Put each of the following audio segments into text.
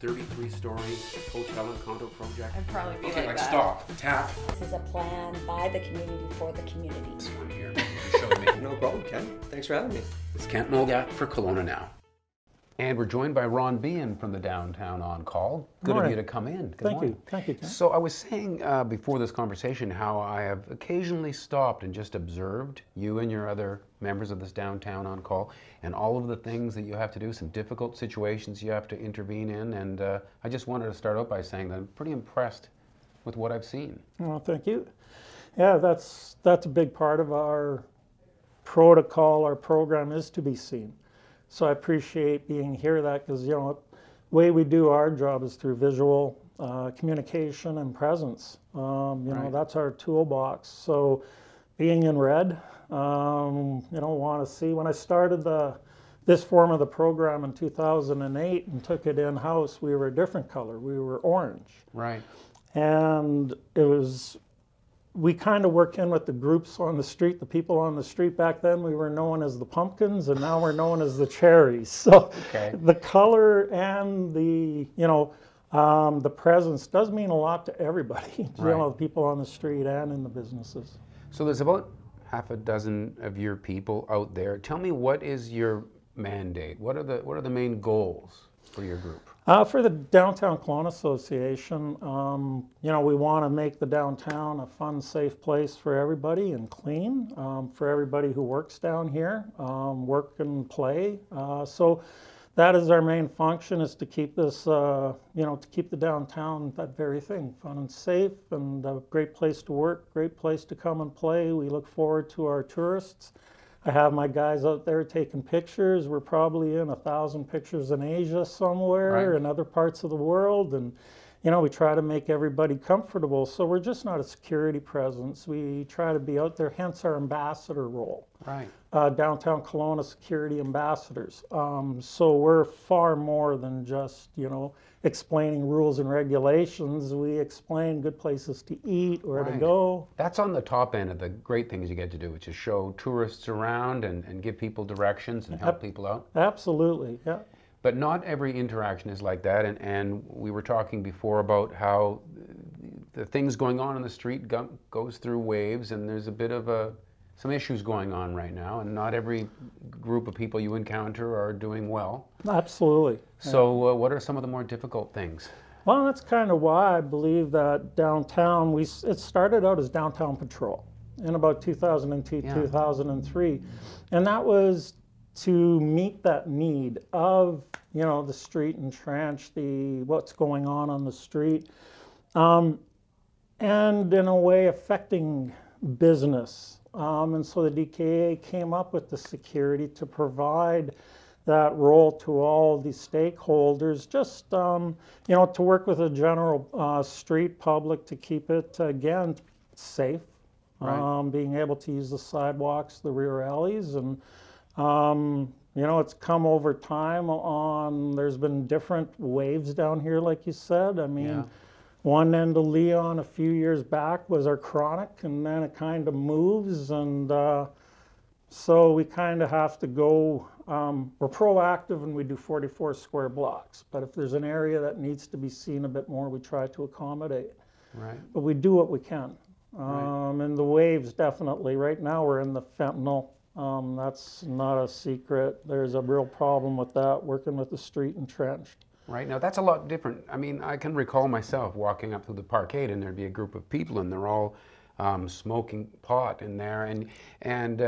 33-story hotel and condo project. I'd probably be okay, like that. Stop. Tap. This is a plan by the community for the community. This one here. Show me. No problem, Ken. Thanks for having me. It's Kent Mulgat for Kelowna Now. And we're joined by Ron Beahun from the Downtown On Call. Good of you to come in. Good morning. Thank you, Ken. So I was saying before this conversation how I have occasionally stopped and just observed you and your other members of this Downtown On Call and all of the things that you have to do, some difficult situations you have to intervene in, and I just wanted to start out by saying that I'm pretty impressed with what I've seen. Well, thank you. Yeah, that's a big part of our protocol. Our program is to be seen. So I appreciate being here that because, you know, the way we do our job is through visual communication and presence. You know, that's our toolbox. So being in red, you know, want to see. When I started this form of the program in 2008 and took it in-house, we were a different color. We were orange. Right. And it was, we kind of work in with the groups on the street, the people on the street. Back then we were known as the pumpkins, and now we're known as the cherries. So the color and the, you know, the presence does mean a lot to everybody, you know, the people on the street and in the businesses. So there's about half a dozen of your people out there. Tell me, what is your mandate? What are the main goals for your group? For the Downtown Kelowna Association, you know, we want to make the downtown a fun, safe place for everybody and clean, for everybody who works down here, work and play. So that is our main function, is to keep this, you know, to keep the downtown that very thing, fun and safe, and a great place to work, great place to come and play. We look forward to our tourists. I have my guys out there taking pictures. We're probably in 1,000 pictures in Asia somewhere, and other parts of the world. And, you know, we try to make everybody comfortable. So we're just not a security presence. We try to be out there, hence our ambassador role. Right. Downtown Kelowna Security Ambassadors. So we're far more than just, you know, explaining rules and regulations. We explain good places to eat, where to go. That's on the top end of the great things you get to do, which is show tourists around and give people directions and help people out. Absolutely, yeah. But not every interaction is like that, and we were talking before about how the things going on in the street goes through waves, and there's a bit of some issues going on right now, and not every group of people you encounter are doing well. Absolutely. So what are some of the more difficult things? Well, that's kind of why I believe that downtown, it started out as Downtown Patrol in about 2002, 2003. And that was to meet that need of, you know, the street and trench, what's going on the street, and in a way affecting business. And so the DKA came up with the security to provide that role to all the stakeholders, just, you know, to work with the general street public to keep it, again, safe, being able to use the sidewalks, the rear alleys, and, you know, it's come over time there's been different waves down here, like you said. I mean, one end of Leon a few years back was our chronic, and then it kind of moves, and so we kind of have to go, we're proactive and we do 44 square blocks, but if there's an area that needs to be seen a bit more, we try to accommodate. Right. But we do what we can. And the waves, definitely. Right now we're in the fentanyl. That's not a secret. There's a real problem with that, working with the street entrenched. Right. Now, that's a lot different. I mean, I can recall myself walking up through the parkade, and there'd be a group of people, and they're all smoking pot in there. And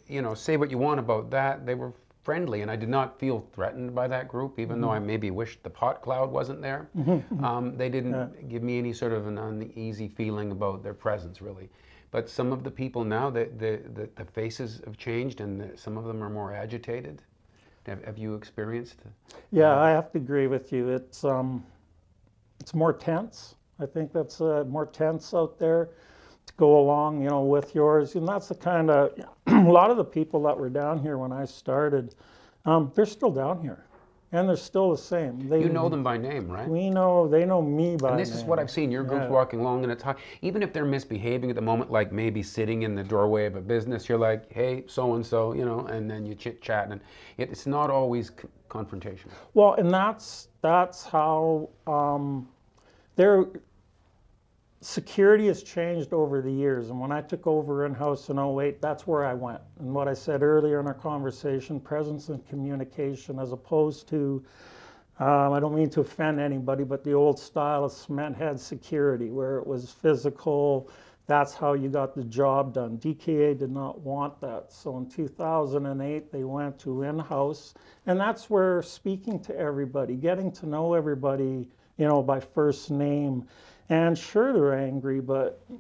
you know, say what you want about that, they were friendly, and I did not feel threatened by that group, even though I maybe wished the pot cloud wasn't there. They didn't give me any sort of an uneasy feeling about their presence, really. But some of the people now, the faces have changed, and some of them are more agitated. Have you experienced? Yeah, I have to agree with you. It's more tense. I think that's more tense out there to go along, you know, with yours. And that's the kind of, a lot of the people that were down here when I started, they're still down here. and they're still the same. You know them by name, right? They know me by name. And this is what I've seen. Your group's walking along, and it's hard. Even if they're misbehaving at the moment, like maybe sitting in the doorway of a business, you're like, "Hey, so and so," you know, and then you chit chat, and it's not always confrontational. Well, and that's how their security has changed over the years. And when I took over in-house in '08, that's where I went. And what I said earlier in our conversation, presence and communication, as opposed to, I don't mean to offend anybody, but the old style of cement head security, where it was physical, that's how you got the job done. DKA did not want that. So in 2008, they went to in-house, and that's where speaking to everybody, getting to know everybody, you know, by first name. And sure, they're angry, but if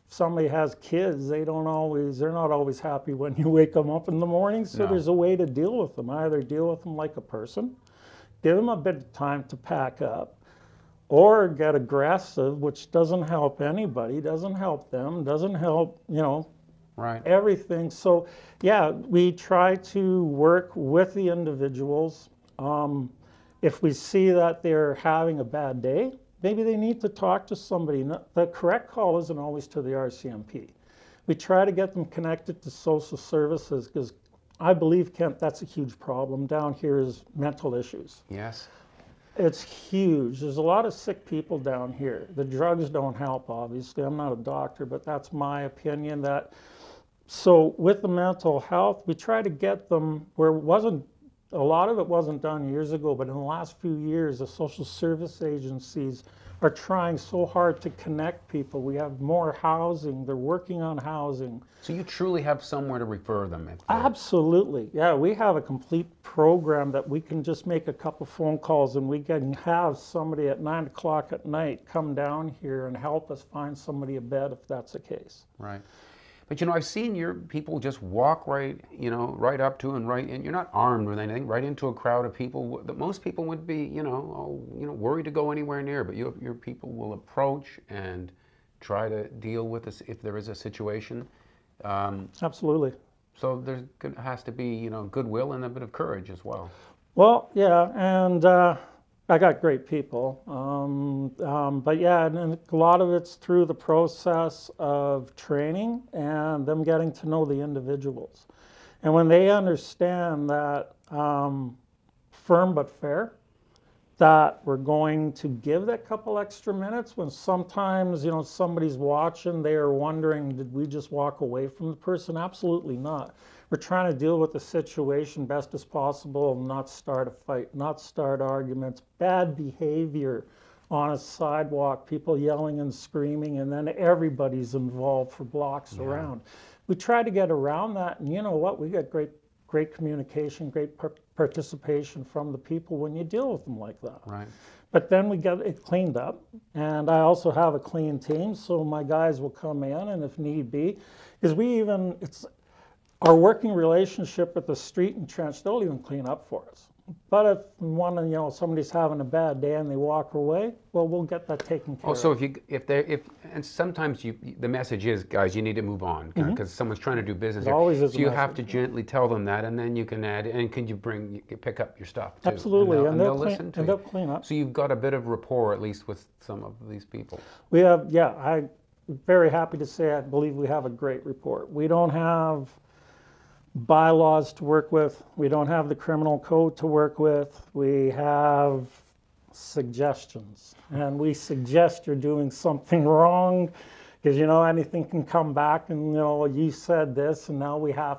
somebody has kids, they're not always happy when you wake them up in the morning. So there's a way to deal with them. Either deal with them like a person, give them a bit of time to pack up, or get aggressive, which doesn't help anybody, doesn't help them, doesn't help, you know, everything. So yeah, we try to work with the individuals. If we see that they're having a bad day, maybe they need to talk to somebody. The correct call isn't always to the RCMP. We try to get them connected to social services, because I believe, Kent, that's a huge problem down here, is mental issues. Yes. It's huge. There's a lot of sick people down here. The drugs don't help, obviously. I'm not a doctor, but that's my opinion. So with the mental health, we try to get them where a lot of it wasn't done years ago, but in the last few years, the social service agencies are trying so hard to connect people. We have more housing. They're working on housing. So you truly have somewhere to refer them? Absolutely. Yeah, we have a complete program that we can just make a couple phone calls, and we can have somebody at 9 o'clock at night come down here and help us find somebody a bed if that's the case. Right. But, you know, I've seen your people just walk right up to and you're not armed with anything, right into a crowd of people that most people would be, worried to go anywhere near. But your people will approach and try to deal with this if there is a situation. Absolutely. So there has to be, goodwill and a bit of courage as well. Well, yeah, and I got great people, but yeah, and a lot of it's through the process of training and them getting to know the individuals. And when they understand that firm but fair, that we're going to give that couple extra minutes when sometimes, somebody's watching, they are wondering, did we just walk away from the person? Absolutely not. We're trying to deal with the situation best as possible and not start a fight, not start arguments, bad behavior on a sidewalk, people yelling and screaming, and then everybody's involved for blocks around. We try to get around that, and you know what? We get great communication, great participation from the people when you deal with them like that. Right. But then we get it cleaned up, and I also have a clean team, so my guys will come in, and if need be, because it's our working relationship with the street and trench, they'll even clean up for us. But if somebody's having a bad day and they walk away, well, we'll get that taken care of. So and sometimes the message is, guys, you need to move on because someone's trying to do business here. Always is. So you have to gently tell them that, and then you can add, and can you pick up your stuff too? Absolutely, and they'll listen to you. They'll clean up. So you've got a bit of rapport at least with some of these people. We have, I'm very happy to say I believe we have a great rapport. We don't have bylaws to work with. We don't have the criminal code to work with. We have suggestions, and we suggest you're doing something wrong, because anything can come back and you said this, and now we have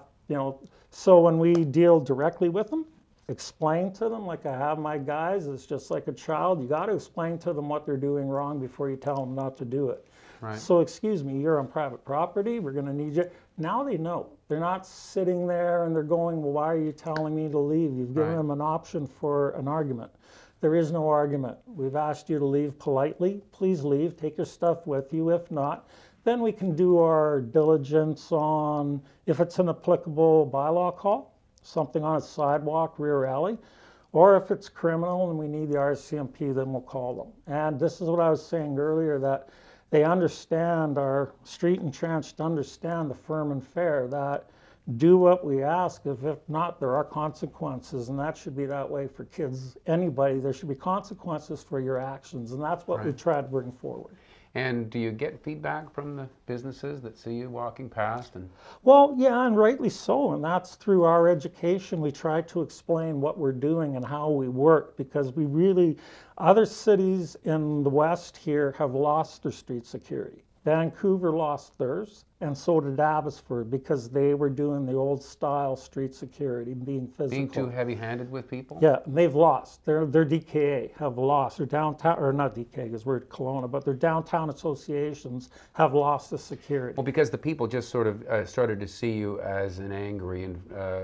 so when we deal directly with them, explain to them, like I have my guys, it's just like a child. You got to explain to them what they're doing wrong before you tell them not to do it. Right. So excuse me, you're on private property, we're going to need you. Now they know. They're not sitting there and they're going, well, why are you telling me to leave? You've given them an option for an argument. There is no argument. We've asked you to leave politely. Please leave. Take your stuff with you. If not, then we can do our diligence on if it's an applicable bylaw call, something on a sidewalk, rear alley, or if it's criminal and we need the RCMP, then we'll call them. And this is what I was saying earlier, that they understand, our street and trench understand the firm and fair, that do what we ask. If not, there are consequences, and that should be that way for kids, anybody. There should be consequences for your actions, and that's what we Right. try to bring forward. And do you get feedback from the businesses that see you walking past? And Well, yeah, and rightly so, and that's through our education. We try to explain what we're doing and how we work, because we really, other cities in the West here have lost their street security. Vancouver lost theirs, and so did Abbotsford, because they were doing the old style street security, being physical. being too heavy-handed with people? Yeah, and they've lost. Their DKA have lost. Their downtown, or not DKA, because we're at Kelowna, but their downtown associations have lost the security. Well, because the people just sort of started to see you as an angry and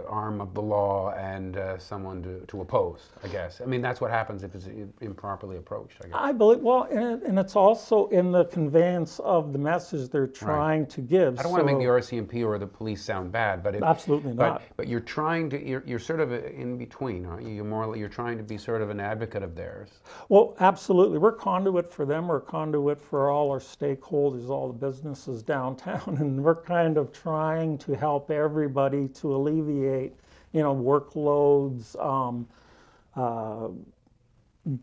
arm of the law and someone to oppose, I guess. I mean, that's what happens if it's improperly approached, I guess. I believe, well, and it's also in the conveyance of the message they're trying to give. I don't want to make the RCMP or the police sound bad, but Absolutely not. But you're trying to, you're sort of in between, aren't you? You're trying to be sort of an advocate of theirs. Well, absolutely. We're conduit for them. We're conduit for all our stakeholders, all the businesses downtown, and we're kind of trying to help everybody to alleviate, workloads,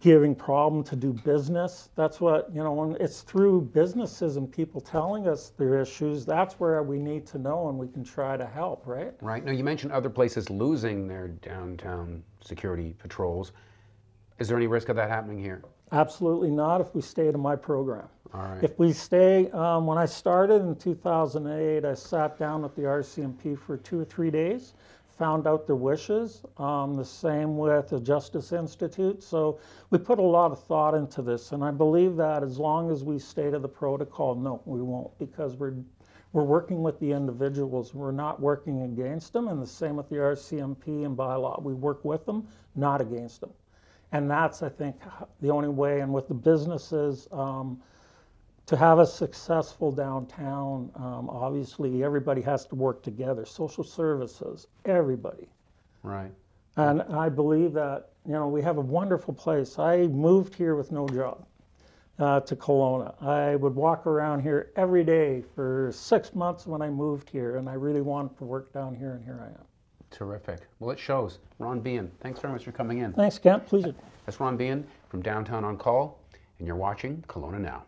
giving problem to do business. That's what, when it's through businesses and people telling us their issues, that's where we need to know, and we can try to help, right? Right. Now, you mentioned other places losing their downtown security patrols. Is there any risk of that happening here? Absolutely not if we stay to my program. All right. If we stay, when I started in 2008, I sat down with the RCMP for 2 or 3 days, found out their wishes. The same with the Justice Institute. So we put a lot of thought into this, and I believe that as long as we stay to the protocol, no, we won't, because we're working with the individuals. We're not working against them, and the same with the RCMP and bylaw. We work with them, not against them. And that's, I think, the only way. And with the businesses, to have a successful downtown, obviously everybody has to work together. Social services, everybody. Right. And I believe that, we have a wonderful place. I moved here with no job to Kelowna. I would walk around here every day for 6 months when I moved here, and I really wanted to work down here, and here I am. Terrific. Well, it shows. Ron Beahun, thanks very much for coming in. Thanks, Kent. Pleasure. That's Ron Beahun from Downtown on Call, and you're watching Kelowna Now.